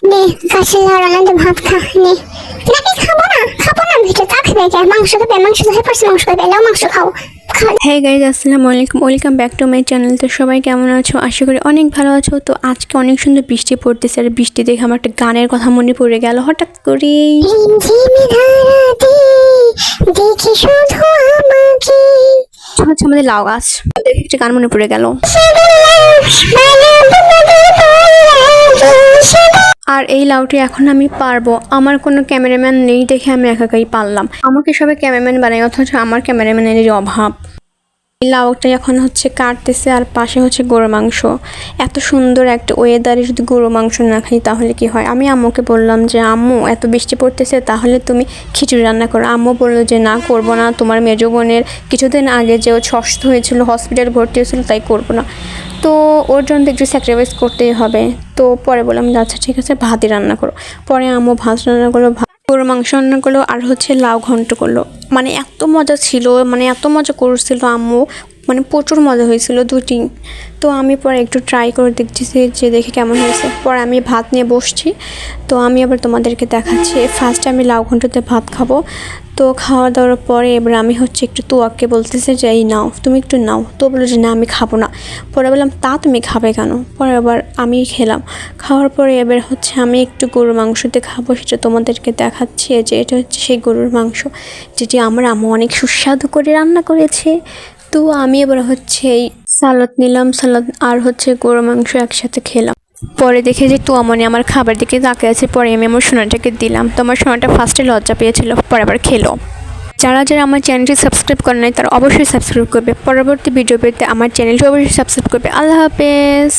নে কাছে লড়ানো তো ভাত খা নে। নাকি খাবো না ভিতরে তা খাবে কে? মাংস খাবে? মাংস তো হেপারছে, মাংস খাবে, লাও মাংস খাও। হ্যাঁ গাইজ, আসসালামু আলাইকুম, welcome back to my channel. তো সবাই কেমন আছো? আশা করি অনেক ভালো আছো। তো আজকে অনেক সুন্দর বৃষ্টি পড়তেছে, আর বৃষ্টি দেখে আমার একটা গানের কথা মনে পড়ে গেল হঠাৎ করেই। ঝিমি ধারাতে দেখি শুধু আমাকে। হচ্ছে আমাদের লাউ গাছ, দেখে একটা গান মনে পড়ে গেল। আর এই লাউটি এখন আমি পারবো, আমার কোনো ক্যামেরাম্যান নেই দেখে আমি একাই পারলাম। আমাকে সবাই ক্যামেরাম্যান বানাই, অথচ আমার ক্যামেরাম্যানের অভাব। এই লাউটা এখন হচ্ছে কাটতেছে, আর পাশে হচ্ছে গরুর মাংস। এত সুন্দর একটা ওয়েদারে যদি গরুর মাংস না খাই তাহলে কি হয়? আমি আম্মুকে বললাম যে আম্মু এত বৃষ্টি পড়তেছে, তাহলে তুমি খিচুড়ি রান্না করো। আম্মু বললো যে না, করবো না, তোমার মেজো বোনের কিছুদিন আগে যে ও অসুস্থ হয়েছিল, হসপিটালে ভর্তি হয়েছিল, তাই করবো না। তো ওর জন্য একটু স্যাক্রিফাইস করতেই হবে। তো পরে বললাম যে আচ্ছা ঠিক আছে, ভাতই রান্না করো। পরে আম্মু ভাত রান্না করলো, গরুর মাংস রান্না করলো, আর হচ্ছে লাউ ঘন্ট করলো। মানে এত মজা ছিল, মানে এত মজা করছিল আম্মু, মানে প্রচুর মজা হয়েছিল দুটি। তো আমি পরে একটু ট্রাই করে দেখতেছি যে দেখে কেমন হয়েছে। পরে আমি ভাত নিয়ে বসছি। তো আমি আবার তোমাদেরকে দেখাচ্ছি, ফার্স্টে আমি লাউ ঘন্টতে ভাত খাবো। তো খাওয়া দাওয়ার পরে এবার আমি হচ্ছে একটু তোয়াক্কে বলতেছে যে এই নাও, তুমি একটু নাও। তো বললো যে না আমি খাবো না। পরে বললাম তা তুমি খাবে কেন? পরে আবার আমি খেলাম। খাওয়ার পরে এবার হচ্ছে আমি একটু গরুর মাংসতে খাবো, সেটা তোমাদেরকে দেখাচ্ছি যে এটা হচ্ছে সেই গরুর মাংস যেটি আমার আম্মু অনেক সুস্বাদু করে রান্না করেছে। তো আমি এবার হচ্ছে এই সালাদ নিলাম, সালাদ আর হচ্ছে গরুর মাংস একসাথে খেলাম। পরে দেখে যে তুয়ামনি আমার খাবার দিকে তাকিয়ে আছে, পরে আমি আমার সোনাটাকে দিলাম। তো আমার সোনাটা ফার্স্টে লজ্জা পেয়েছিল, পরে আবার খেলো। যারা যারা আমার চ্যানেলটি সাবস্ক্রাইব করে নাই তারা অবশ্যই সাবস্ক্রাইব করবে। পরবর্তী ভিডিও পেতে আমার চ্যানেলটি অবশ্যই সাবস্ক্রাইব করবে। আল্লাহ হাফেজ।